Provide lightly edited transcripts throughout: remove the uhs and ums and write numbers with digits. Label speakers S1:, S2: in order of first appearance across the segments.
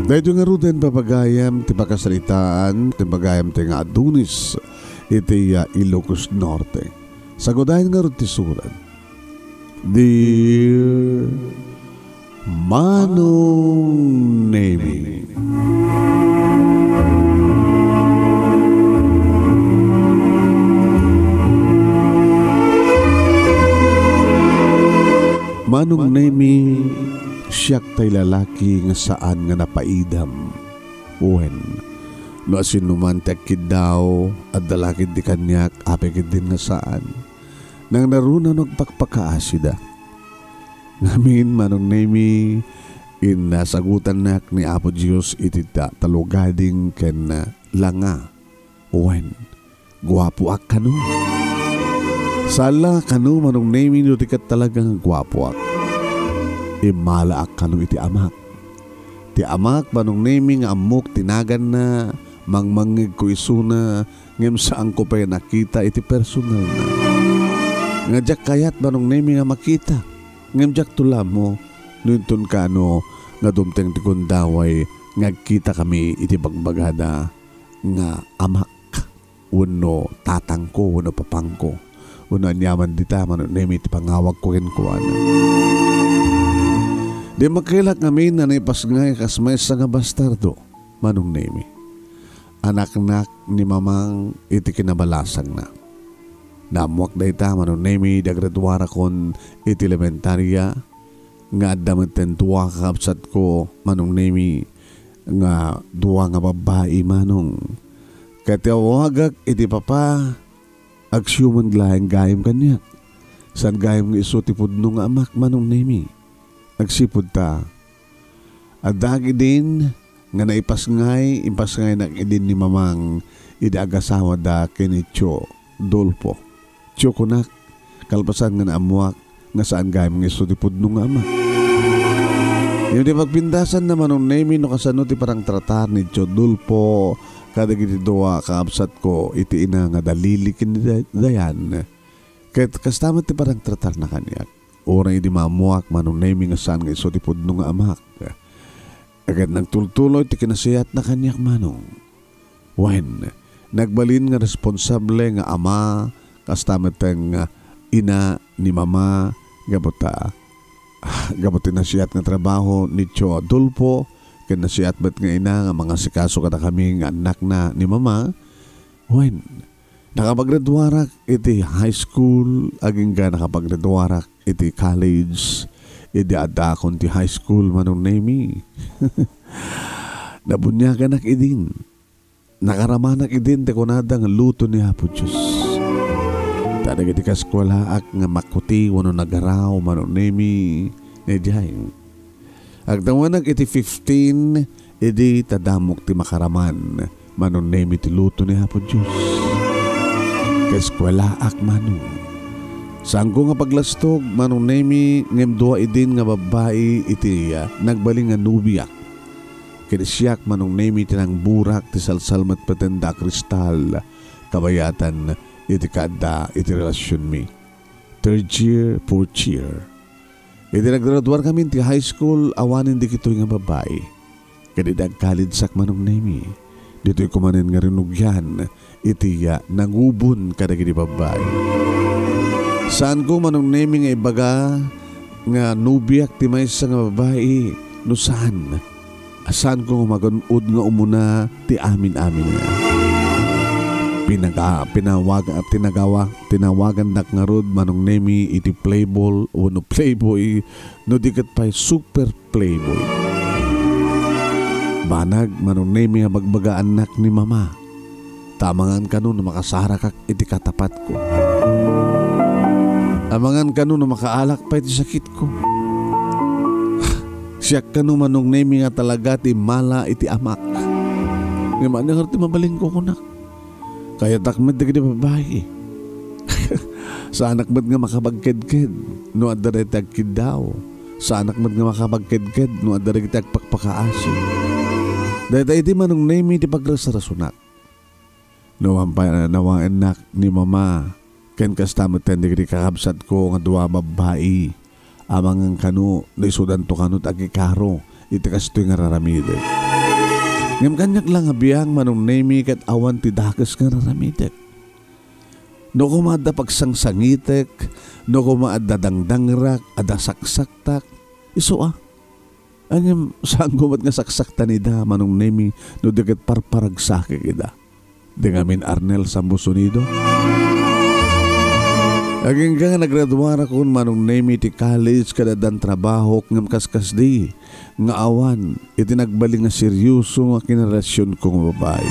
S1: Dahito nga ruden papagayam ti pakasalitaan ti pagayam ti nga Adonis iti Ilocos Norte. Sagodahin nga rin ti surat. Dear Manong Nemi, Manong Nemi, siyak tay lalaki nga saan nga napaidam. Uwen, no asin numan tekid daw at dalakid di kanyak apekid din nga saan. Nang naruna nagpakpakaasida. Ngamin Manong Nemi, inasagutan nak ni Apo Diyos iti talugading ken langa. Uwen, guwapo ak kanu. Sala kanu Manong Nemi no tikat talagang guwapo ak. Imala ak kanu iti amak. Ti amak Manong Nemi nga amok tinagan na mangmangig ko isuna ngem saan ko pa nakita iti personal na. Nga jak kayat Manong Nemi nga makita. Ngem jak tula mo nuntun kano nga dumteng ti kundaway ngagkita kami iti bagbagada nga amak. Uno tatang ko, uno papang ko. Uno anyaman dita Manong Nemi iti pangawag ko ken kuana. Di makilak kami na naipas ngay kasmesa nga bastardo Manong Nemi. Anak-anak ni mamang iti kinabalasang na. Namuak da ita Manong Nemi dagraduara kon iti elementarya nga adameten tuwa kakapsat ko Manong Nemi nga duwa nga babae Manong. Katiawagak iti papa agsyuman glayang gayam kanya. San gayam nga iso ti pudno nga amak Manong Nemi. Nagsipod ta. Adagi din nga naipasngay nak idin ni mamang idagasawa da kinicho Dolpo. Tiyo kunak kalpasan nga naamuak nga saan gayam nga iso ti pudno nga amak. Yung di pagpindasan na Manong Nemi no kasano ti parang tratar ni Tiyo Dolpo kadag iti doa kaabsat ko iti ina nga dalili dayan. Kahit kastamat ti parang tratar na kanyak. Orang iti mamuak Manong Nemi nga saan nga iso ti pudno nga amak. Agad nagtultuloy ti kinasiyat na kanyak Manong. When nagbalin nga responsable nga ama kastamat nga ina ni mama gabutin na siyat nga trabaho ni Tiyo Adolfo ken nasiyat bet nga ina nga mga sikaso kada kami nga anak na ni mama. When nakapaggraduarak iti high school aging ka nakapaggraduarak iti college iti adakon ti high school Manong Nemi. Nabunyagan nak idin nakaramanak idin te kunada nga luto ni Apo Diyos. Tadag iti kaskwalaak nga makuti wano nagaraw Manong Nemi ni Jayang. Agtawanag iti 15 iti tadamok ti makaraman Manong Nemi ti luto ni Apo Diyos. Kaskwalaak Manong. Saan ko nga paglastog Manong Nemi ngem dua idin nga babae iti nagbaling nga nubiyak. Kinisiyak Manong Nemi tinang burak ti salsalmat patenda kristal kabayatan iti kada iti relasyon mi. Third year, fourth year. Iti naggraduar kami ti high school awanin di kito'y nga babae. Kadi nagkalid sak Manong Nemi. Dito'y kumanin nga rinugyan iti nangubon kadag iti babae. Saan ko Manong Nemi nga ibaga nga nubiyak ti maysa nga babae no saan? Saan ko magunod nga umuna ti amin-amin nga. Tinawagan nak nga rod Manong Nemi iti playboy o no playboy no dikat pa'y super playboy. Banag Manong Nemi nga bagbagaan nak ni mama. Tamangan kanu na makasarakak iti katapat ko. Amangan kanu na makaalak pa iti sakit ko. Siyak kanu Manong Nemi nga talaga ti mala iti amak. Ngayon nga ti mabaling ko kunak. Kaya takmed na gini babae. Sa anak med nga makabagkedked no adare tagkid daw. Sa anak med nga makabagkedked no adare tag pakpakaasi. Dahil iti Manong Nemi ti pagrasarasunak. No nawa anak ni mama ken kastamet ten digri kakabsat ko nga duwa babae. Amang kanu na isudan to kanot agikaro iti kastoy nga raramide. Ngam kanyak lang abiyang manong nemi kat awan ti dakas nga raramitek. No kumada pagsangsangitek, no kumaada dangdangrak, ada saksaktak, iso Anyam saan gumat nga saksakta ni da manong nemi no dagat parparagsake ida. Di ngamin Arnel Sambusunido. Aging ka nga nagradwara kun manong nemi ti college kadadan trabaho ngam kaskas di. Nga awan iti nagbaling nga seryoso nga kinerelasyon kong babae.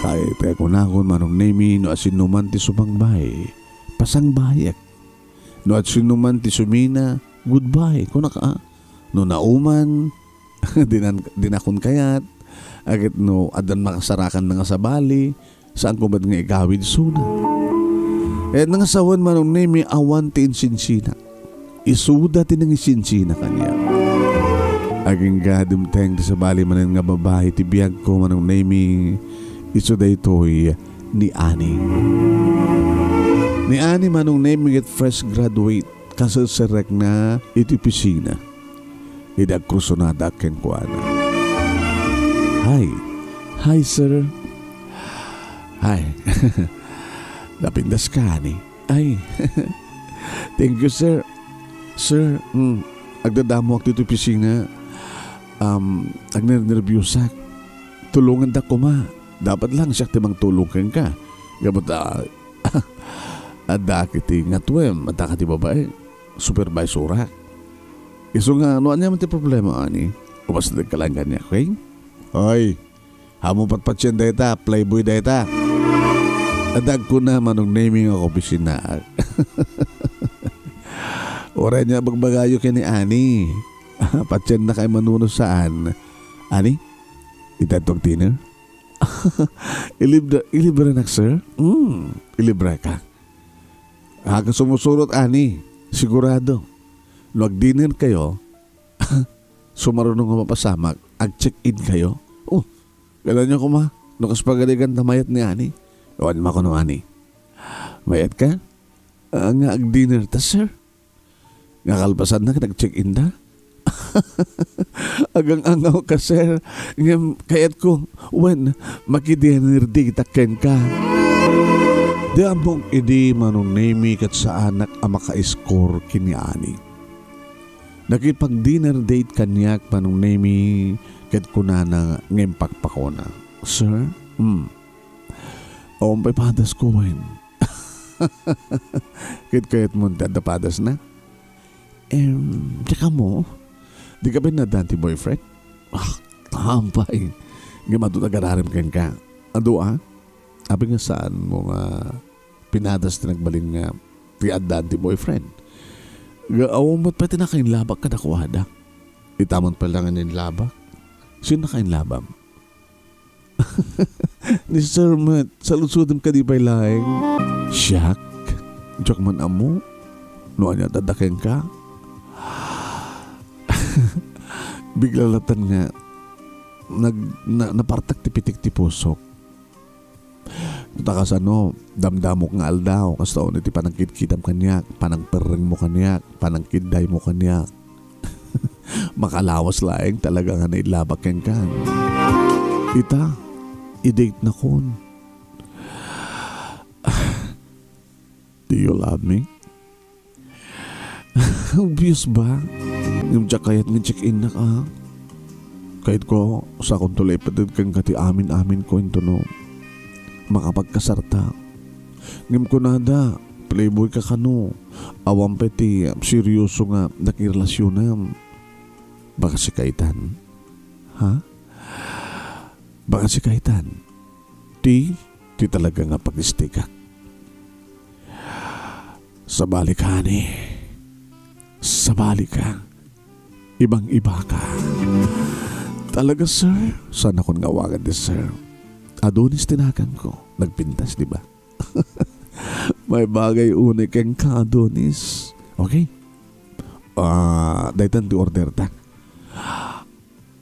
S1: Kaya ko na kun manong nemi no asin numan ti sumangbay. Pasang bayak. No asin numan ti sumina. Goodbye. Kung no nauman, dinakon kayat, agit no adan makasarakan na nga sa bali, saan ko ba't nga igawid suna. Eh nangasawan manong nemi awan ti insinsina. Isuda ti nang insinsina kanya. Aging gadumteng ti sa bali manan nga babae ti biyag ko manong nemi, isuda ito'y ni Ani. Ni Ani manong nemi get fresh graduate. Kasasarek na iti pisina. Idag krusonada ken kuana. Hi sir. Hi. Napindas ka ni. Ay. Thank you sir. Sir, agdadamo ak iti pisina. Agnernerbyusak. Tulungan da ko ma. Dapat lang siya timang tulungan ka. Gamot ada kiti nga tuwem. Ada kati babae. Supervisor ha. Iso nga, ano niya man ti problema, ani? Upas na nagkalangan niya, okay? Hoy, hamo patpatsyan dayta, playboy dayta. Adag ko na manong naming ako pisina. Oray niya bagbagayo kini Ani. Patsyan na kay manuno saan. Ani, itatog dinner? Ilibra na, sir? Ilibra ka. Haka sumusurot, Ani. Sigurado, no ag-dinner kayo, sumarunong nga mapasamak, ag-check-in kayo. Gano'n niyo ko ma, no kaspagaligan na mayat ni Ani. Ewan mo ko no Ani. Mayat ka? Nga ag-dinner ta, sir. Nga kalpasan na, nag-check-in da. Agang angaw ka, sir. Nga kayat ko, when makidinner di taken ka. Di among idi manong nemi kat sa anak ang maka-score kini Ani. Nakipag-dinner date kanyak manong nemi kat kunana ngayon pakpakona. Sir? Pay padas ko wen. Kit mo dadapadas na? Di ka mo? Di ka ba nadanti boyfriend? Tampay. Nga matutagararim ka. Ado Abi nga saan mo nga pinadas na nagbaling nga tiaddan ti boyfriend. Awang mo't pati na kain labak ka nakuhada. Itamon pa lang ang labak. Sino na kain labam? Ni Sir Matt, salusudam ka di ba laing? Siyak? Diyak man amo? Noon niya dadakin ka? Bigla latan nga napartak tipitik ti pusok. Takas damdamok nga aldaw kas taon iti panangkit-kitam kanyak, panangpereng mo kanyak, panangkiday mo kanyak. Makalawas laeng talaga nga nailabak ken kan. Ita, i-date na kon. Do you love me? Obvious ba? Yung kayat nga check-in na ka. Kahit ko sa akong tulay patid kang kati amin ko into no. Makapagkasarta. Ngim ko nada, playboy ka kano. Awang peti, seryoso nga nakirelasyon na. Baka si Kaitan. Ha? Baka si Kaitan. Ti talaga nga pag-istikak. Sabali ka ni. Sabali ka. Ibang-iba ka. Talaga sir? Sana kong ngawagan di sir. Adonis tinakan ko. Nagpintas, di ba? May bagay unik kang ka, Adonis. Okay? Daitan ti order ta.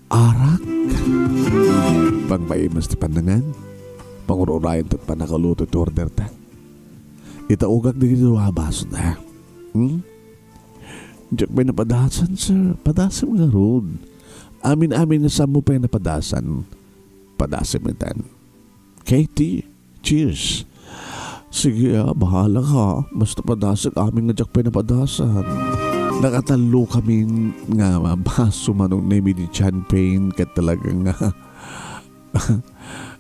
S1: Arak. Pangpaimas ti pandangan. Pangururayan tat panakaluto ti order ta. Itaugak di dito baso na. Diyak may napadasan, sir. Padasan nga road. Amin-amin nga sa mo pa yung napadasan. Padasimetan. Katie, cheers. Sige, bahala ka. Basta padasag amin nga jak pa yung napadasan. Nakatalo kami nga baso manong name ni champagne kat talagang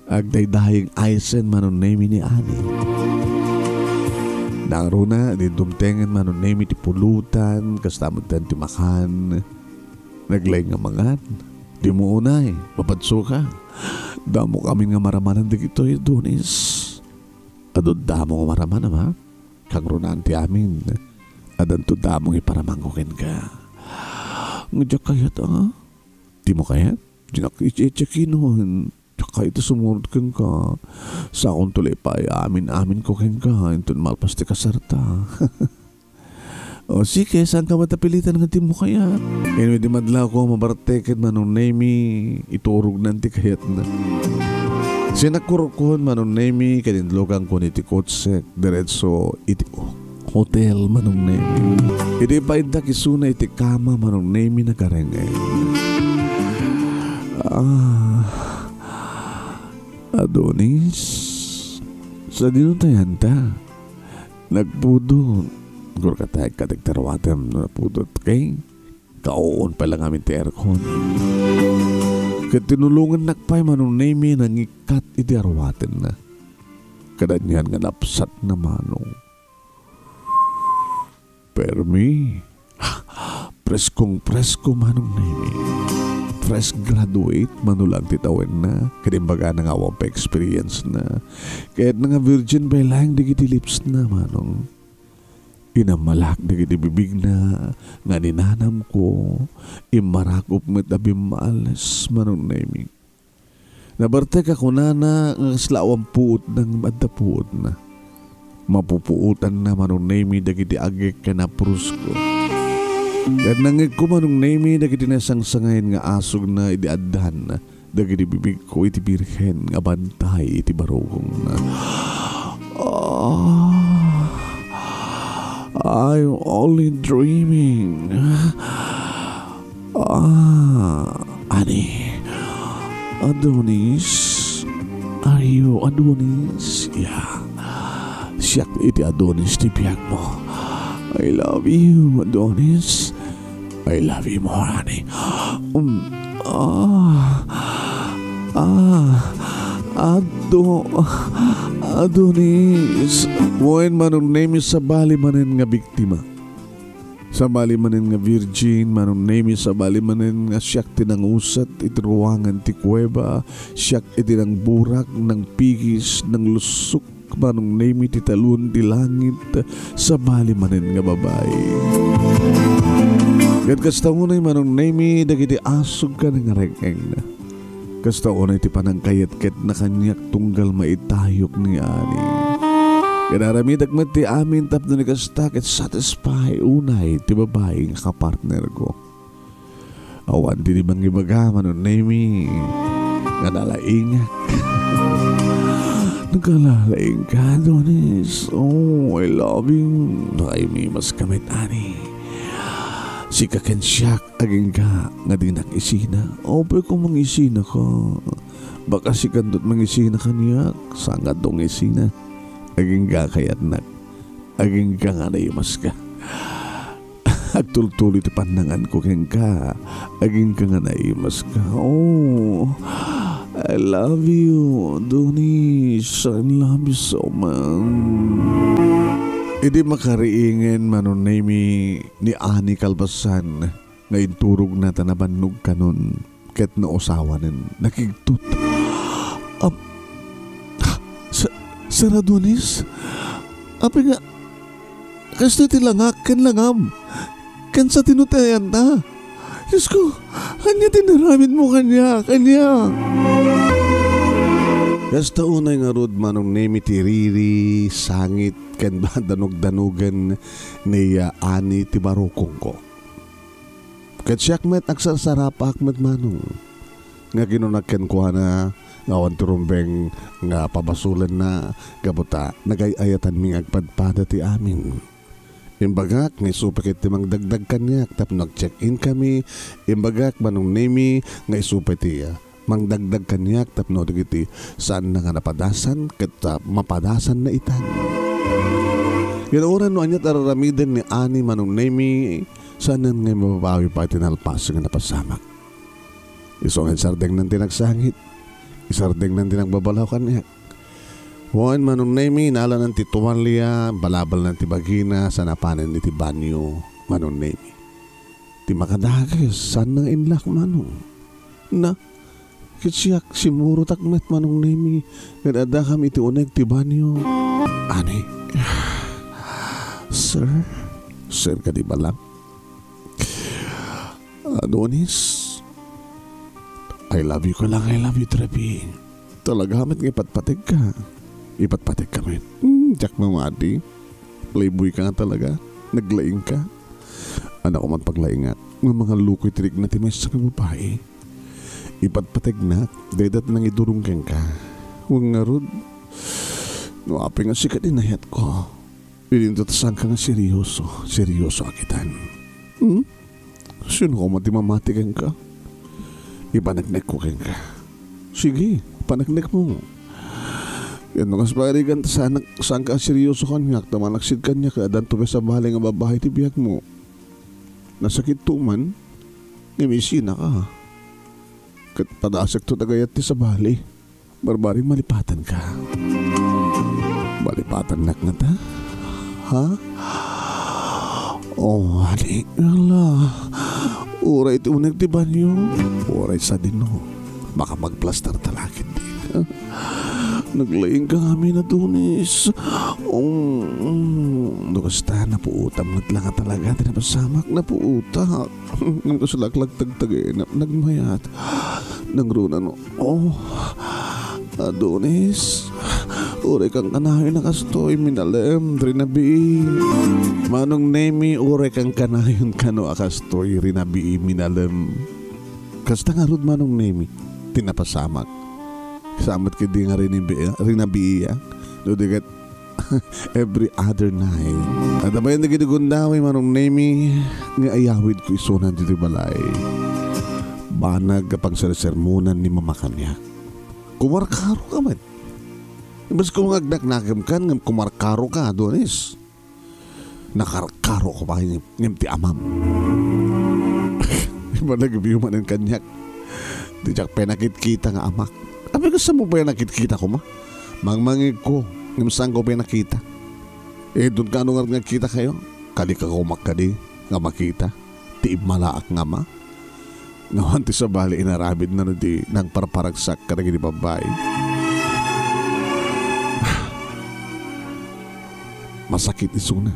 S1: agday-dayang isen manong name ni Ani. Nangro na, di dumtengan manong name ti pulutan, kastamod tan ti makan. Naglay nga mangan. Di mo unay, papadso ka. Damo kami nga maramanan di kito Donis. Adod damo nga maramanan ha. Kang runan ti amin. Adan to damong iparamangukin ka. Ngadya kayat Di mo kayat? Dinak i-checkinon. Tsaka ito sumunod kan ka. Sa akong tuloy pa amin-amin ko ken ka. Ito malpas ti kasarta. O sige, saan ka matapilitan ng mo kayat? Anyway, di madla ko mabarteket manong nemi. Iturog nanti kayat na. Sinakurukon manong nemi. Kanindlogang ko niti kotsek. Diretso iti hotel manong nemi. Iti painda kisuna iti kama manong nemi na karengeng. Adonis, sa dinutayan ta, nagpudot. Guro ka tayo katigtarwatem na pudot kay kauon pa lang amin ti aircon. Kat tinulungan nakpay manong nemi nang ikat iti arwaten na. Kadanyan nga napsat na manong. Permi, preskong-presko manong nemi. Fresh graduate, manulang titawin na. Kadimbaga na nga wang pa-experience na. Kahit na nga virgin by lang, digiti lips na manong. Inamalak digiti bibig na. Nga ninanam ko. Imarakop met abim maalas manong nemi. Nabarte ka kunana nga slawang puot ng madapuot na. Mapupuutan na manong nemi dagiti agik ka na prusko. At nangig ko manong nemi dagiti nasang-sangayin nga asog na idiadhan na dagiti bibig ko iti birhen nga bantay iti barugong na. I'm only dreaming. Ani, Adonis, are you Adonis? Yeah. Siyak iti Adonis ti piyak mo. I love you, Adonis. I love you more, honey. Adonis. Moen manong name sa bali manen nga biktima. Sa bali manen nga virgin, manong name sa bali manen nga siyak tinang usat iti ruangan ti kuweba, siyak iti nang burak, ng pigis, ng lusok, manong name ti talun di langit sa bali manen nga babae. Kat kasta unay manong name dagiti asog ka nga regeng na. Kasta unay ti panangkayat-ket na kanyak tunggal maitayok ni ani. Kanaramid agmat ti amin tapno ni kasta ket satisfy unay ti babae nga kapartner ko. Awan ti di mangibaga manong name nga nalaingak. Nagkalalaing ka, Adonis. Oh, I love you. Nakaymimas kamit, ani. Si kakensyak, aging ka, nga din isina. Oh, pero kung mangisina ka, baka si kandot mangisina ka niya, sangad dong isina. Aging ka kayat nak. Aging ka nga naimas ka. Agtultuloy ti pandangan ko keng ka. Aging ka nga naimas ka. Oh, I love you, Adonis. I love you so much. Idi makariingin manon nami ni Ani Kalbasan nga inturog na tanabannog kanon ket na usawanen nakigtut. Sir Adonis, api nga kasto ti langak ken langam ken sa tinutayan ta. Diyos ko, kanya tinaramid mo kanya. Kasta unay nga rod manong nemi ti Riri, sangit, ken ba danog-danugan ni Ani ti barukong ko. Ket siyak met agsasarap akmet manong. Nga kinunagken ko na ngawan turumbeng nga pabasulan na gabuta nagayayatan ming agpadpada ti amin. Imbagak nga isupay ti mangdagdag kanyak tapno nag-check-in kami. Imbagak manong nemi nga isupay ti mangdagdag kanyak tapno dagiti saan na nga napadasan ket mapadasan na itan. Yan no anyat araramiden ni ani manong nemi saan nga mababawi pa tinalpas nga napasamak. Isong sardeng ng tinagsangit. Isardeng ng tinagbabalaw kanyak. Huwag manong nemi, nala ng tituan liya, balabal ng tibagina, sa napanin ni tibanyo, manong nemi. Ti makadagis, saan nang inlak manong? Na, kitsiyak, simuro takmet manong nemi, nadada kami iti uneg tibanyo. Ani, sir ka di ba lang? Adonis, I love you ko lang, I love you, Trevi. Talaga hamit ng ipatpatig ka. Ipatpatig kami. Jack mamadi. Playboy ka nga talaga. Naglaing ka. Anak ko man paglaingat. Ng mga lukoy tirig na timay sa babae. Ipatpatig na. Dedat nang idurunggan ka. Huwag nga rod. Nuapi nga sikat inayat ko. Pinintatasan ka nga seryoso. Seryoso akitan. Sino ko matimamatigan ka? Ipanagnek ko ka. Sige, panagnek mo. Yan nung kasparigan saan ka seryoso kanyak, tamanaksid kanyak, adan to sa bahay nga babae ti biyak mo. Nasakit tuman, ngimisina ka. Kat padasag to tagayat ti sa bahay, barbaring malipatan ka. Malipatan nak na ta? Ha? Oh, hali, ala. Uray ti unag ti banyo. Uray sa dino. Baka magplastar talakit di. Naglaing ka kami na tunis. Nukasta, napuutam ngat lang talaga. Tinapasamak, napuutak. Nang kasulaklag tagtagay, nagmayat. Nangrunan, Adonis, uray kang kanayon na kastoy, minalem, rinabi. Manong nemi, uray kang kanayon kano akastoy, rinabi, minalem. Kasta nga rod manong nemi, tinapasamak. Kasamat ka di nga rinabi iya. Nudigat every other night. At abayan na ginugundawi manong nemi, nga ayawid ko isunan dito balay. Banag kapag sa sermonan ni mama kanya. Kumarkaro ka man. Bas kung agnak-nakam ka, kumarkaro ka, Adonis. Nakarkaro ko pa ngam ti amam. Iba nagbiuman ng kanyak. Di jak penakit kita nga amak. Abi gusto mo ba yung nakita ko ma? Mangmangig ko, ngam saan ko ba yung nakita? Doon ka ano nga kita kayo? Kali ka kumak ka di, nga makita. Ti malaak nga ma. Ngawan ti sa bali inarabid na di nang parparagsak ka na gini babae. Masakit isuna.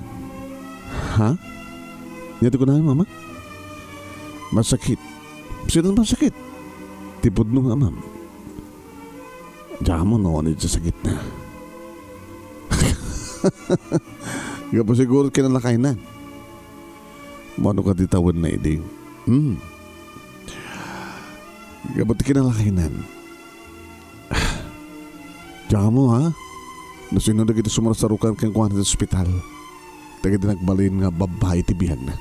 S1: Ha? Nito ko na mama? Masakit. Sino masakit? Tipod nung amam. Diyan mo noon sa sakit na. Gapa siguro kinalakay na. Mano ka ditawad na iding. Gapa kinalakay na. Diyan mo ha. Nasino na kita sumarasarukan kang kuhan sa ospital. Tagad na nagbalin nga babae tibihan na.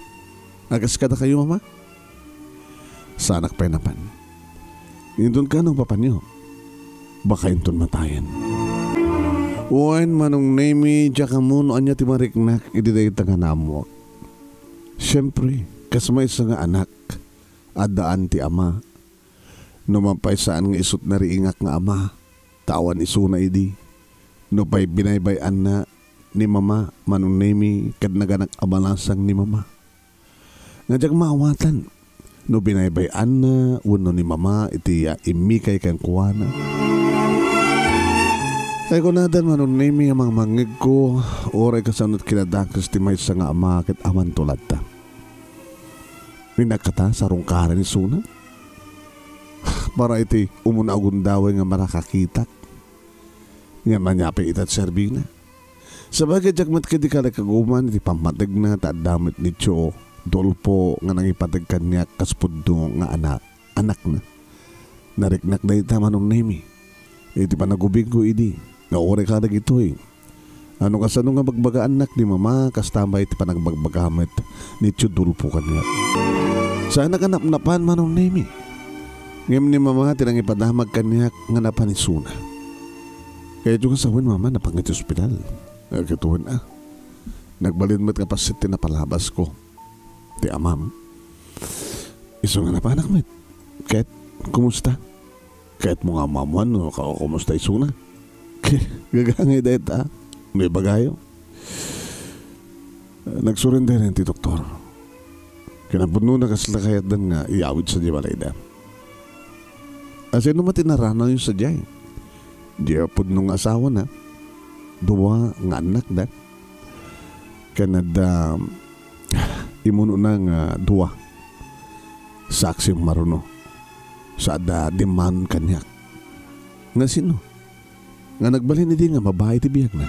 S1: Agas ka na kayo mama? Sanak pa napan. Indun ka ng papa niyo. Baka inton matayan. Uwan manong nemi jaka mo no anya ti mariknak ididay tanganamwak. Siyempre, kasmay sa nga anak adaan ti ama. Numapay saan nga isut na riingak nga ama. Tawan isuna idi. No pa'y binaybayan na ni mama manong nemi kad naganak abalasang ni mama. Nga jak maawatan. No binaybayan na uno ni mama iti imikay kang kuwana. Ay ko nadan manong nemi amang mangig ko oray kasanot kinadakas ti may sa nga ama ket aman tulad ta. Ninakata sa rungkaran ni Suna. Para iti umuna-agundaway nga marakakita. Nga manyapi itat serbina. Sabagay jakmat ka di ka nakaguman iti pamatig na taadamit ni Cho Dolpo nga nangipatig kanya kaspuddo nga anak na. Nariknak na ita manong nemi. Iti panagubing ko idi. Nga ore ka na ito Ano kasano nga bagbagaan nak ni mama kastambay ti panagbagbagamit ni Chudulpo kanya. Sana ka napnapan manong nemi. Ngayon ni mama tinang ipadamag kanya nga napanisuna. Kaya juga sawin mama napangit ospital. Katuhin Nagbalin mo't kapasit ti napalabas ko. Ti amam. Iso nga napanak met. Kahit kumusta? Kahit mo nga mamuan no kumusta iso na? Gagangay dahit may bagayo. Nagsurrender rin ti doktor. Kinapuno na kaslakayat dan nga iawid sa dibalay da. Asino matinarana yung sadyay. Di apod nung asawa na. Dua nga anak da. Kanada imuno na nga dua. Saksi maruno. Sa da diman kanyak. Nga sino? Nga nagbalin ni di nga mabahay ti biyag na.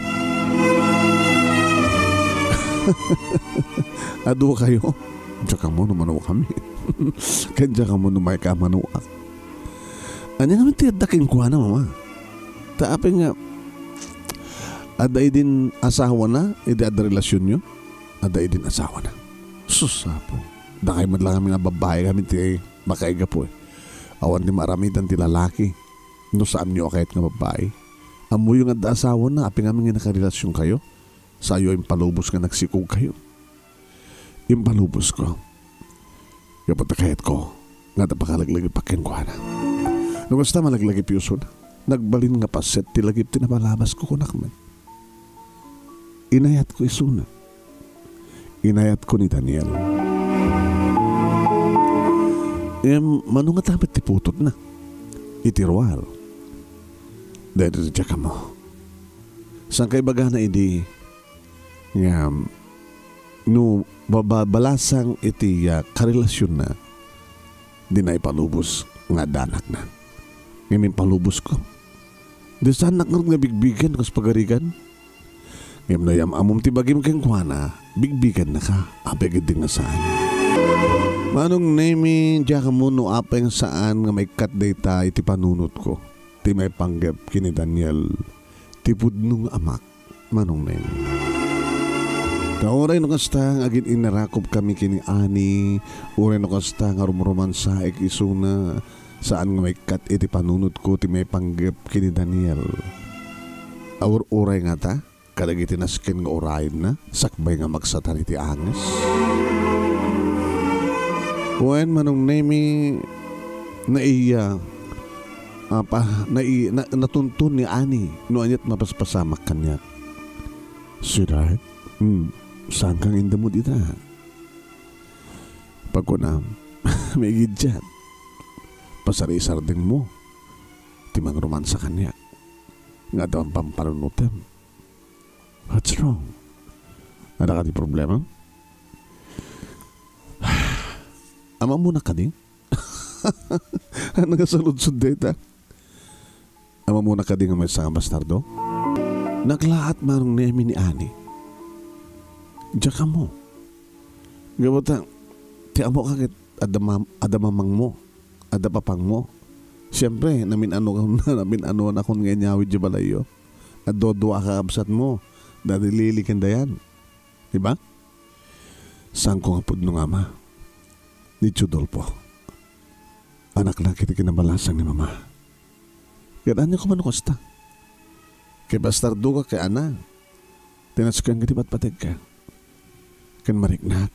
S1: Ado kayo. Diyan mo naman kami. Kaya ka mo numay ka manuak. Anya naman tiyadaking kuha na mama. Taapin nga. Aday din asawa na. Ada relasyon nyo. Aday din asawa na. Susapo. Dakay madlang kami nga babae kami ti makaiga po Awan di maramitan ti lalaki. No saan nyo kahit nga babae. Amo yung ada asawa na. Apin kami nga nakarelasyon kayo. Sayo yung palubos nga nagsikog kayo. Yung palubos ko. Kapag kahit ko. Nga tapakalaglagi pakin ko na. Nung basta malaglagi piuso na. Nagbalin nga paset. Tilagip tinapalabas ko kunak man. Inayat ko isuna. Inayat ko ni Daniel. Manong nga tapit tiputot na. Itirwal. Dahil siya ka mo. Saan kay baga na idi nga no babalasang iti karelasyon na di na ipalubos nga danak na. Ngayon palubos ko. Di saan nakngarag nga bigbigan kas pagarigan. Ngayon na amom ti bagim keng kuwana bigbigan na ka. Apagad din nga saan. Manong nemi diya ka mo no apeng saan nga may cut data iti panunot ko. Ti may panggap kini Daniel. Ti pudnong amak. Manong nemi. Kauray no kasta nga agin inarakop kami kini Ani. Uray no kasta nga rumruman sa ikisuna. Saan nga may kat iti panunot ko ti may panggap kini Daniel. Uray nga ta. Kadag iti naskin nga urayin na. Sakbay nga magsatan iti anges. Kuwen manong nemi na iya natuntun ni Ani. No anyat mapaspasamak kanya. Sweetheart. Saan kang inda mo dita? Pagkunam, may gidjat. Pasari-sar din mo. Timang romansa kanya. Nga daw ang pamparunutem. What's wrong? Ada ka di problema? Ama muna ka din? Nagasalud-sud data. Ama muna ka din nga may sanga bastardo? Naglaat marong nemi ni Ani. Diyan ka mo. Gabota, ti amo kakit adamamang mo. Adapapang mo. Siyempre, namin ano na kung ngayon nyawid di balayo. Adodwa ka absat mo. Dadilili kanda yan. Diba? Saan ko nga pud nung ama? Ni Chudolpo. Anak na kita kinabalasang ni mama. Kaya niya ko man kosta. Kaya bastardo ka kay ana. Tinasukan ka di patpatid ka. Kan mariknat.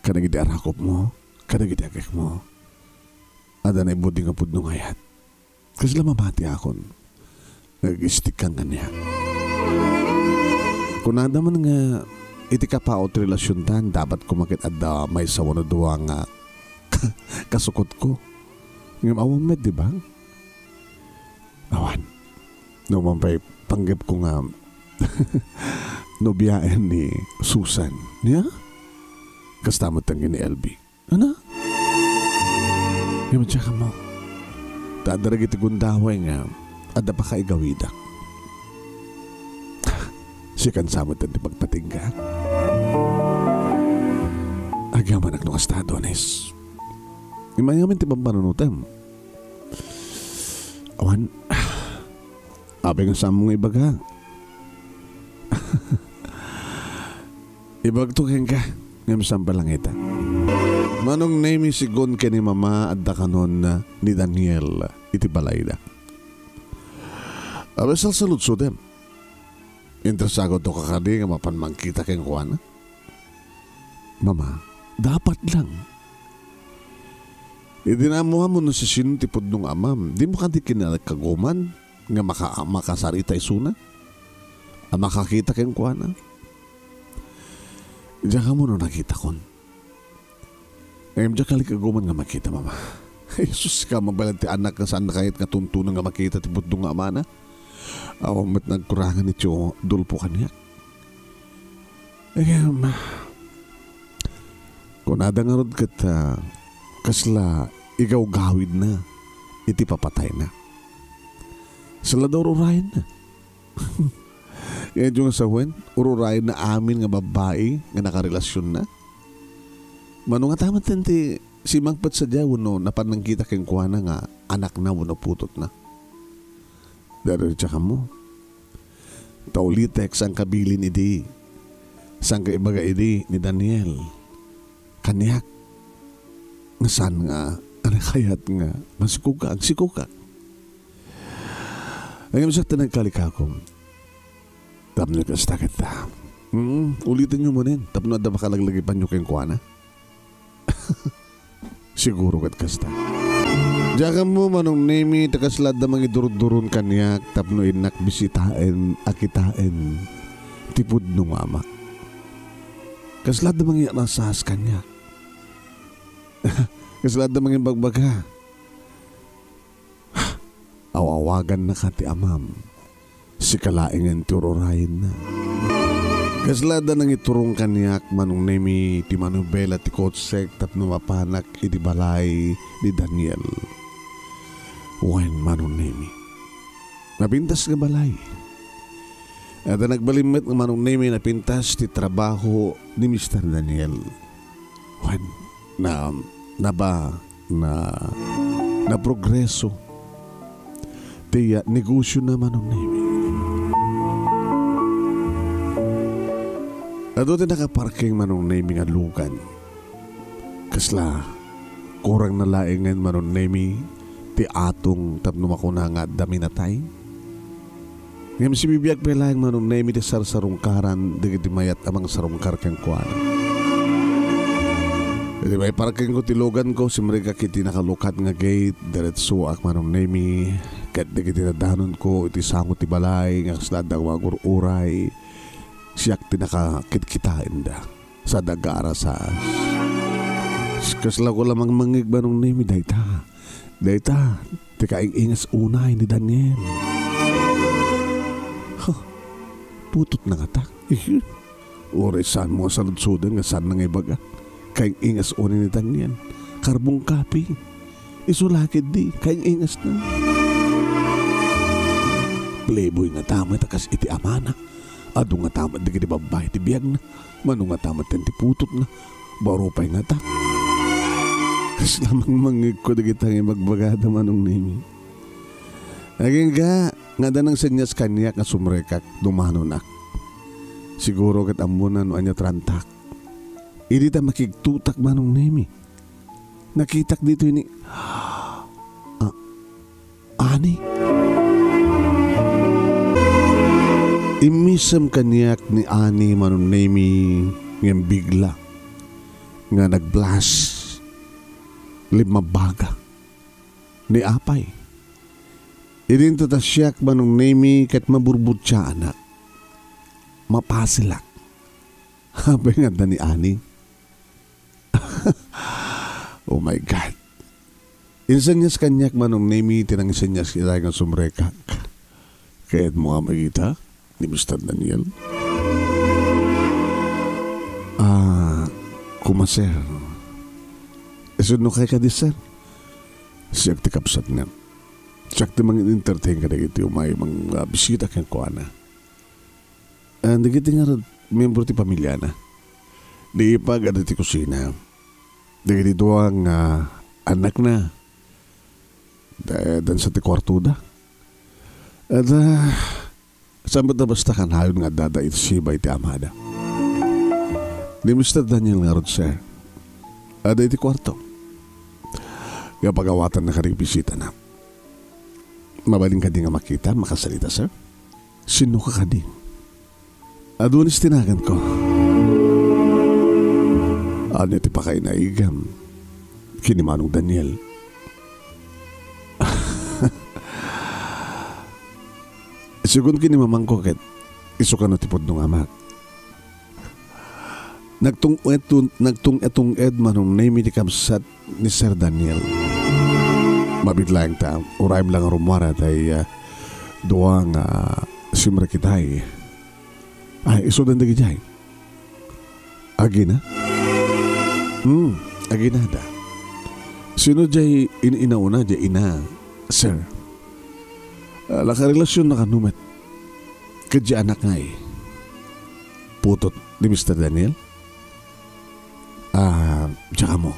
S1: Kada giti arakop mo. Kada giti akik mo. Ada na ibudi nga pud nung ayat. Kasi lamamati akon. Nag-istikan nga niya. Kung nada man nga iti kapaot relasyon tan, dapat kumakit ada may sawa na duwa nga kasukot ko. Ngayon awang med, di ba? Awan. Naman pa'y panggap ko nga nobiyaan ni Susan. Niya? Kastamot ang ni LB. Ano? Ngayon siya ka mo. Tadarag iti gundaway nga ada pa ka igawidak. Si kansamot ang pagpatingga. Agaman ang estado, Anes. Imayamin ti pampanunutem. Awan, abay nga sa mong ibaga. Ibagtukin ka, ngam sampalangita. Manong name sigon ka ni mama at dakanon ni Daniel iti balayda. Abasal sa lutsudem. Interesago to kakadi nga mapanmangkita keng kuwana. Mama, dapat lang. Idinamuha mo na si sinutipod nung amam. Di mo kadi kinakaguman nga makasarita isuna. Makakita keng kuwana. Diyan ka mo na nakita kon. Ngayon diyan kalikaguman nga makita, mama. Jesus ka, mabalat ti anak nga saan na kahit nga tuntunan nga makita ti budong nga ama na. Awang mat nagkurangan ni Tiyo dulpo kaniyak. Kung nada nga rod kat kasla igaw gawid na iti papatay na. Sala daw ururayan na. Ngayon yung asawan, ururayan na amin nga babae nga nakarelasyon na. Mano nga tamat ti si mangpat sa jawo no napanangkita keng kuwana nga anak na wano putot na. Dari tsaka mo. Taulitek sang kabilin idi. Sang kaibaga idi ni Daniel. Kaniyak. Nga saan nga anakayat nga masikuka ang sikuka. Ang imsak ta nagkalikakom. Tapno ka sa takit ta. Ulitin nyo mo rin. Tapno na makalaglagipan nyo keng kuwana. Siguro kat kasta. Diyan mo manong nemi takaslad na mga idurud-durun kanyak tapno inak bisitain akitain tipud nung ama. Kaslad na mga nasahas kanya. Kaslad na mga bagbaga. Awawagan na ka ti amam. Si kalaingan tururayin na. Kaslada nang iturong kanyak manong nemi ti manubela ti kotsek tapno mapanak iti balay ni Daniel. Wen manong nemi. Napintas nga balay. At nagbalimit ng manong nemi napintas ti trabaho ni Mr. Daniel. Wen na progreso ti negosyo na manong nemi. Ato din nakaparking manong nemi nga lugan. Kasla, kurang nalaingan manong nemi ti atong tapno makuna nga dami na tay. Ngayon si bibiyag pelang manong nemi ti sarsarungkaran digiti mayat amang sarungkar kang kuana. Di may parking ko ti lugan ko si Marika kiti nakalukat nga gate diretso ak manong nemi kat digiti nadanon ko iti sangot ti balay nga kasla dagwagur uray. Siyak tinakakitkitain da sa dagara sa kasla ko lamang mangigba nung nemi dayta tikaingas unay ni Daniel. Putot na nga ta. Oray saan mo sa lutsudan nga saan na nga ibaga kaingas unay ni Daniel karbong kapi isulakid di kaingas na playboy nga tama takas iti amana. Ado nga tamat di kiti babae ti biyag na. Mano nga tamat ti putot na. Baro pa'y nga ta. Kas lamang mangig ko di kitang magbagada manong nimi. Aging nga danang senyas kanyak nga sumrekak dumanonak. Siguro kat amunan o anya trantak. Idi ta makigtutak manong nimi. Nakitak dito ini. Ani? Imisam kanyak ni Ani manong nemi ngem bigla nga nagblast 5 baga ni apay. Idin to ta siyak manong nemi kat maburbut siya anak. Mapasilak. Habay nga ni Ani. Oh my God. Insanyas kanyak manong nemi tinangisanyas kita nga sumrekak. Kaya't mo nga magita ni Mr. Daniel. Kumaser. Isod no kay ka di sir. Siyak ti kapsat nga. Siyak ti mga entertain ka na iti umay mga bisita kang kuana. Nagiti nga membro ti pamilya na. Di ipag ada ti kusina. Di doang anak na. Dan sa ti kwarto da. At Sambat na basta kan hayon nga dada ito siya iti amada. Ni Mr. Daniel nga rod sir. Ada iti kwarto. Kapag awatan na karibisita na. Mabaling ka di nga makita, makasalita sir. Sino ka di? Adunis tinagan ko. Ano iti pa kayo naigam? Kinimanong Daniel. Sigun kini mamang ko ket iso ka no tipod nung amak. Nagtung etong ed manong name iti kamsat ni Sir Daniel. Mabitlang ta, uraim lang rumwara tay duwang simra kitay. Ay, iso dan dagi jay. Agina? Agina da. Sino jay inauna jay ina, sir? Lakarelasyon na kanumet. Kadya anak nga putot ni Mr. Daniel? Tsaka mo.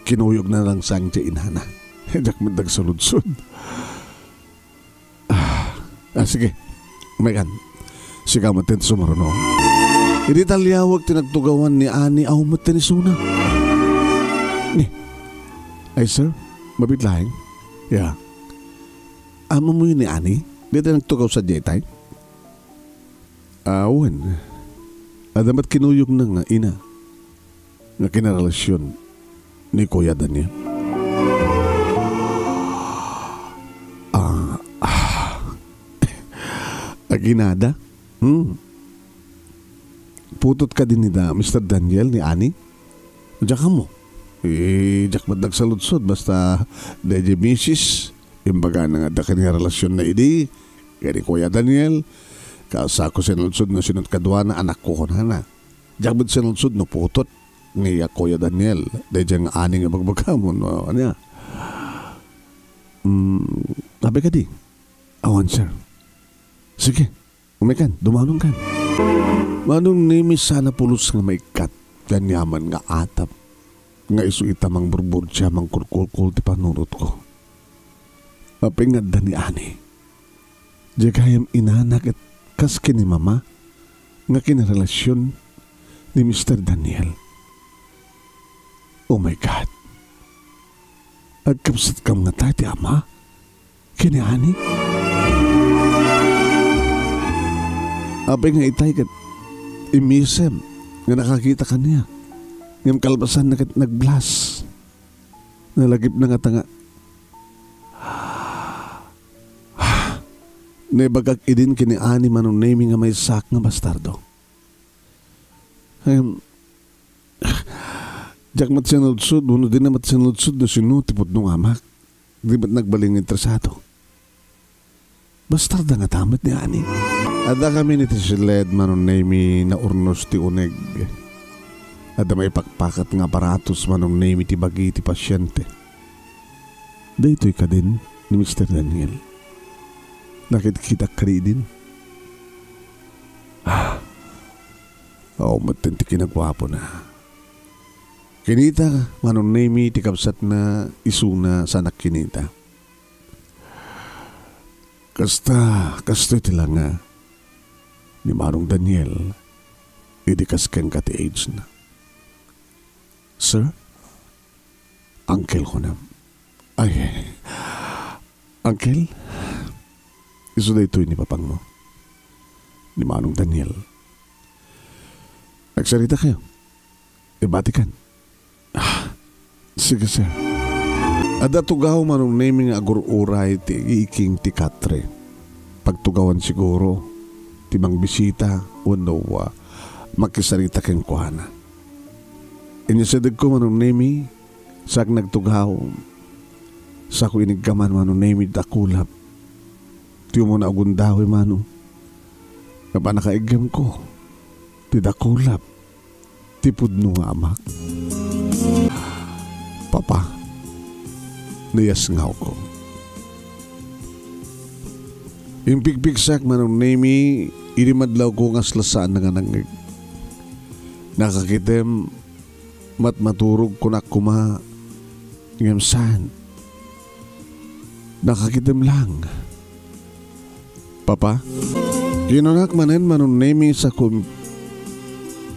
S1: Kinuyog na lang sang jay inana. Diyak mendag saludsod. Sige. Megan. Siga matin sumaruno. Hindi talyawag tinagtugawan ni Ani aw matin isuna. Ni. Ay sir, mabitlaing? Yeah. Amo mo yun ni Ani? Dito nagtugaw sa jetay? Awan. Adamat kinuyog na nga ina. Nga kinarelasyon ni Kuya Daniel. Aginada? Putot ka din ni Mr. Daniel ni Ani? Diyak ka mo. Diyak madag saludsod basta deje misis. Imbaga na nga da kanya relasyon na idi. Kaya ni Kuya Daniel. Kaasa ko sinudsod na sinod kadwa na anak ko na. Diyak ba't sinudsod na putot ni Kuya Daniel. Dahil dyan nga Ani nga magbagamon. Ano niya? Sabi ka di? Awan sir. Sige. Umikan. Dumanong kan. Manong nimi sana pulos nga may kat. Ganyaman nga atap. Nga iso itamang burbur siya mang kulkul ti panurot ko. Apingad da ni Ani. Diya kayam inanak at kaski ni Mama nga kinarelasyon ni Mr. Daniel. Oh my God. Agkapsat kam nga tayo ti Ama kini Ani. Aping nga itay kat imisem nga nakakita ka niya. Ngam kalbasan na kat nagblas. Nalagip na nga tanga. Nebagag idin kini Ani manong naming nga may sak nga bastardo. Diyak mat sinudsud, uno din na mat sinudsud na sinutipod nung amak. Di ba't nagbaling interesado? Bastarda nga tamat ni Ani. Ada kami ni Tisiled manong naming na urnos ti uneg. Ada may pakpakat nga aparatos manong naming ti bagi ti pasyente. Daytoy ka din ni Mr. Daniel. Nakikita ka rin. Matinti kinagwapo na. Kinita manong nami ti kapsat na isuna sa anak kinita. Kasta iti lang nga ni Manong Daniel idikas kang kati age na. Sir? Uncle ko na. Ay, Uncle? Iso na ito ni papang mo. Ni Manong Daniel. Nagsarita kayo. Ibati kan. Sige sir. Ada tugaw manong naming agur-uray ti iking ti katre. Pagtugawan siguro. Timang bisita. Wano makisarita keng kuhana. Inyasadag ko manong nami. Sak nagtugaw. Sa ko inigkaman manong nami dakulap. Tiyo mo na agundawi mano. Kapanakaigam ko. Tidakulap. Tipod nung amak. Papa. Niyas ngaw ko. Impigpigsak manong nami. Inimadlaw ko nga slasaan na nga nangig. Nakakitem. Matmaturog ko na kuma. Ngamsan. Nakakitem lang. Papa, kinunak manen manunemi sa kung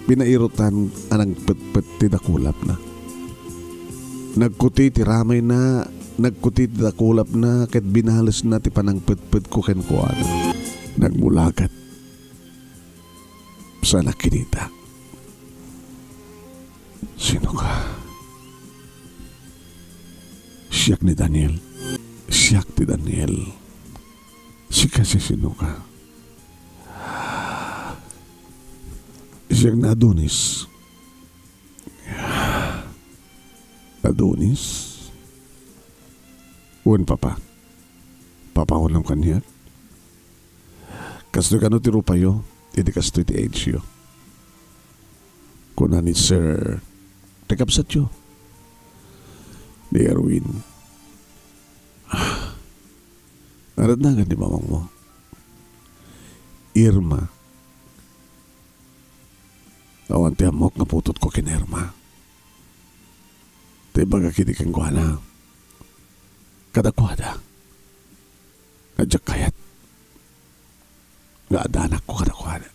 S1: pinairutan anang pet-pet tidakulap na. Nagkuti ti ramay na, nagkuti tidakulap na, ket binahalas na ti panang pet-pet ko kenkuan. Nagmulagat sa nakinita. Sino ka? Siyak ni Daniel. Siyak ti Daniel. Si kasi sino ka? Siyak na Adonis. Adonis? Uwan papa. Papa ko lang kanya. Kastoy ka no ti rupayo. Hindi kastoy ti age yo. Kuna ni Sir Tekapsat yo. Ni Erwin. Arad na nga di mamang mo. Irma. Awan ti amok nga putot ko kin Irma. Ti baga kiti kang kuhana. Kadakwada. Nadyak kayat. Nga adanak ko kadakwada.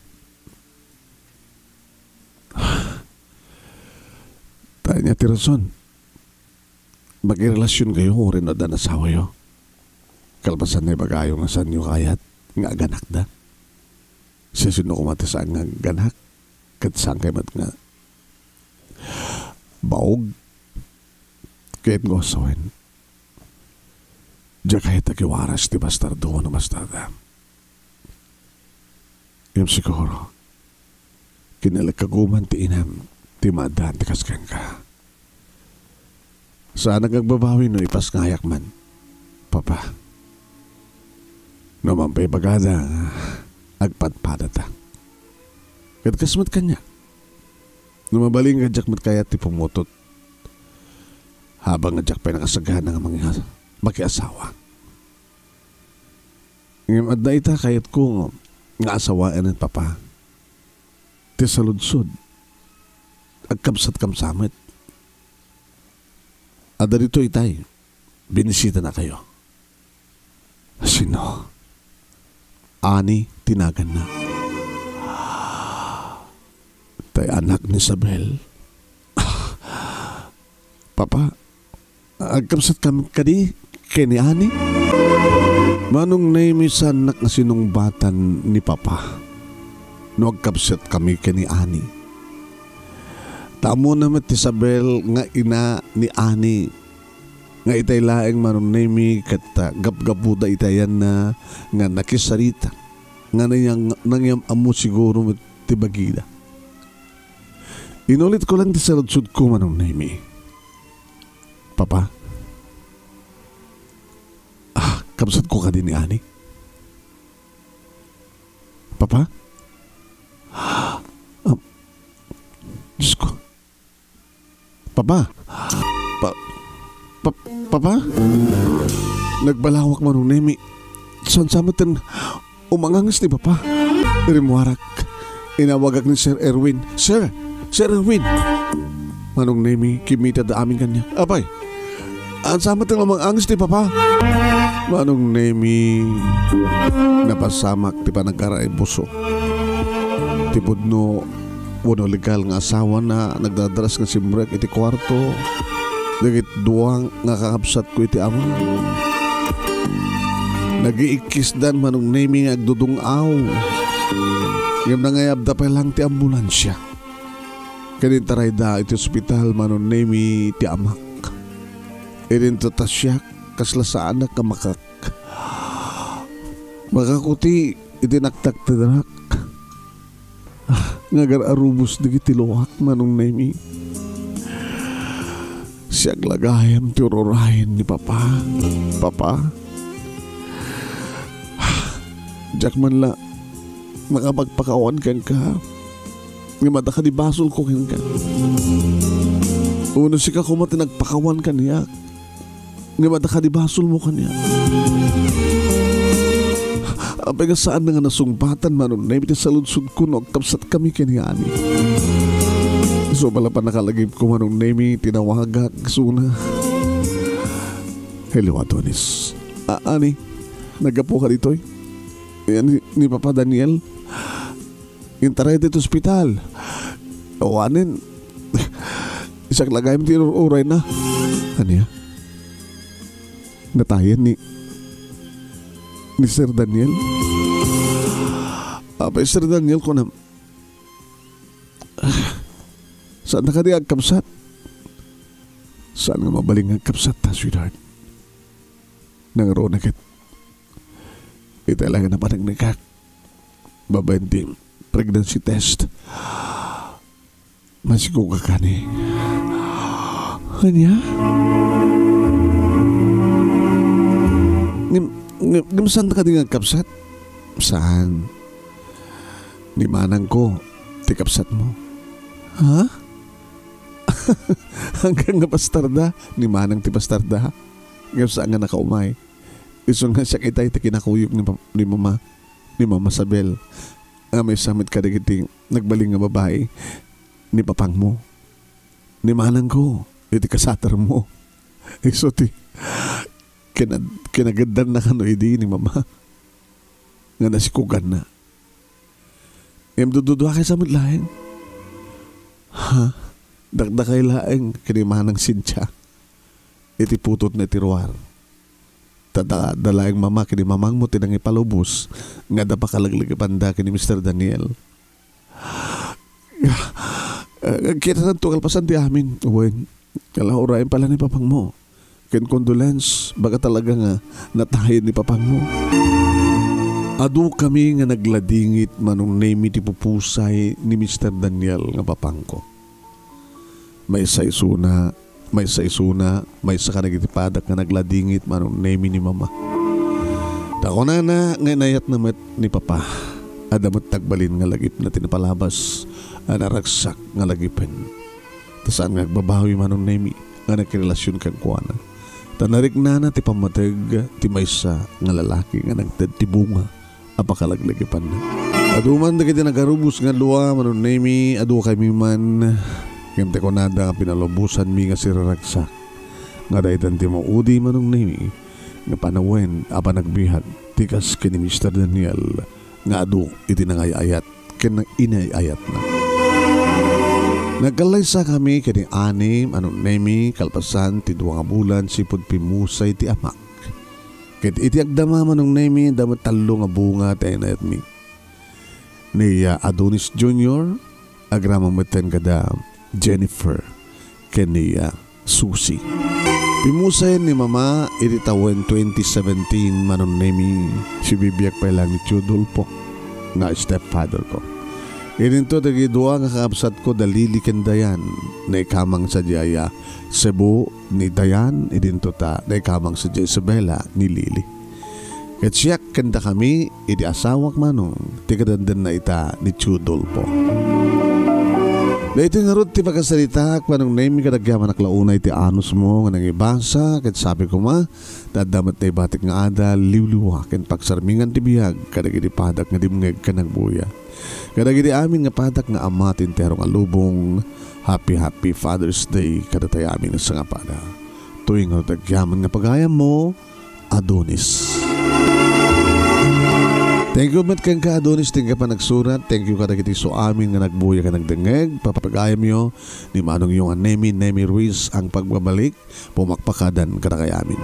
S1: Tayo niya ti rason. Magrelasyon kayo o rin na asawa yo. Kalpasan na ibagayo nga saan nyo kayat nga aganak da. Siya sino kumati saan nga ganak. Kat saan kayo mat nga baog. Kaya't ngosawin. Diya kahit nakiwaras ti bastardo na bastarda. Yung siguro kinalakaguman ti inam ti madaan ti kaskan ka. Saan nagagbabawi no ipas ngayak man. Papa. Naman pa'y bagada agpadpada ta. Kat kasmat kanya. Numabaling nga jak mat kaya ti pumutot. Habang nga jak pa'y nakasagahan ng mga makiasawa. Ngayon at na ita kayat ko nga asawaan ng papa. Ti saludsod. Agkamsat kamsamit. Ada dito itay. Binisita na kayo. Sino? Ani tinagan na. Tay anak ni Isabel. Papa, agkamsat kami kadi kay ni Ani. Manong naimisan nak na sinungbatan ni Papa. No agkamsat kami kay ni Ani. Tamo naman ti Isabel nga ina ni Ani. Nga itay laeng manunemi kat gap-gapuda itayan na nga nakisarita. Nga nangyam amo siguro ti bagida. Inulit ko lang ti saludsud ko manunemi. Papa, kamsat ko ka din ni Ani. Papa? Diyos ko. Papa? Papa? Nagbalawak manunemi. Saan samatan umangangas ni Papa? Rimwarak. Inawagak ni Sir Erwin. Sir Erwin! Manong nemi, kimita da amin kanya. Apay, ang samatan umangangas ni Papa? Manong nemi, napasamak ti panagkaraay buso. Tipod no, wano legal nga asawa na nagdadaras nga simbrek iti kwarto. Dagit duwang nga kakapsat ko iti amo. Nag-iikis dan manong nemi nga agdudungaw. Ngam na ngayab da pa lang ti ambulansya. Kanintaray da iti ospital manong nemi ti amak. Irinto tasyak kasla sa anak ka makak. Makakuti iti naktak-tadrak. Ngagar arubos digiti luwak manong nemi. Siyag lagayam ti urorahin ni Papa. Papa? Diyak man la makapagpakawan kan ka. Nga madaka di basol ko kan ka. Uno si ka kumati nagpakawan ka niya. Nga madaka di basol mo kan niya. Apay nga saan na nga nasumbatan manon na ibiti saludsud ko no kapsat kami kaniyani. So pala pa nakalagip ko manong nemi tinawagak suna. Hello Adonis. Ani, nagapo ka dito eh? Yan ni Papa Daniel. Intaray dito ospital. Awanin. Isang lagay mo tinururay na. Kanya? Natayan ni Sir Daniel. Abay Sir Daniel ko na saan na ka di agkapsat? Saan nga mabaling agkapsat ta, sweetheart? Nangaro na kit. Italaga na pa nagnikak. Babayin pregnancy test. Masiko ka kani. Kanya? Saan ka di agkapsat? Saan? Ni manang ko, tikapsat mo. Ha? Hanggang nga pastarda, ni manang ti pastarda. Ngayon saan nga nakaumay. Iso nga siya kita'y kinakuyog ni Mama Sabel. Nga may samit ka digiting nagbaling nga babae ni papang mo. Ni manang ko, iti kasatar mo. Iso ti, kinagadan na kano idi ni Mama. Nga nasikugan na. Dududuha kay samit laing. Ha? Dagdakay laing kinimahan ng Cynthia. Iti putot na tiruar. Dalaing Mama kinimamang mo tinang ipalubos. Nga pa kalaglagipanda kini Mr. Daniel. Kita ng tukal pasan di amin. Uwing, kalaurain pala ni papang mo. Ken condolence, baga talaga nga natahin ni papang mo. Adu kami nga nagladingit manong name ti pupusay ni Mr. Daniel nga papangko. May saysuna, may sa kanagitipadak nga nagladingit manong name ni Mama. Tako na nga inayat na met ni Papa. Adamot tagbalin nga lagip na tinapalabas anaragsak nga lagipin. Tasaan nga agbabawi manong name nga nagkirelasyon kang kuwana. Tanarik na ti pamatag ti maysa nga lalaki nga nagtadtibunga. Apakalaglagipan na. Aduman da kita nagarubos nga luwa manon nemi adu kami man kente ko nada nga pinalubusan mi nga siraragsak. Nga daitan ti maudi manong nemi nga panawen apa nagbihag tikas kini Mr. Daniel nga adu iti nangayayat ken inayayat na. Nagkalaysa kami kini anim anong nemi kalpasan ti 2 nga bulan sipud pimusay ti amak. Ket iti agdama manong nemi damat talo nga bunga tayo na mi. Niya Adonis Jr. agramang meten kada Jennifer kaniya Susie. Pimusay ni Mama iti tawen 2017 manong nemi si bibiyag pa lang ni Chudolpo nga stepfather ko. Ininto dagi dua nga kaabsat ko dalili ken Dayan na ikamang sa Jaya Cebu ni Dayan idinto ta na ikamang sa Isabela ni Lili. Ket siyak kenda kami idi asawak manong tigadandan na ita ni Chudolpo. Dahito nga ron ti pagkasalita manong name kadagyaman naklaunay ti anus mo nga nangibasa ket sabi ko ma dadamat na ibatik nga ada liwliwa ken pagsarmingan ti biyag kadagiti padak nga dimngeg ka nagbuya. Kadagiti amin nga padak nga ama tinterong alubong. Happy Father's Day kadatay amin sa nga pada. Tuwing nga tagyaman nga pagayam mo, Adonis. Thank you met kang ka Adonis ting ka pa nagsurat. Thank you kadagiti so amin nga nagbuya ka nagdengeg. Papapagayam yo ni manong yung Nemi Ruiz ang pagbabalik pumakpakadan kada kay amin.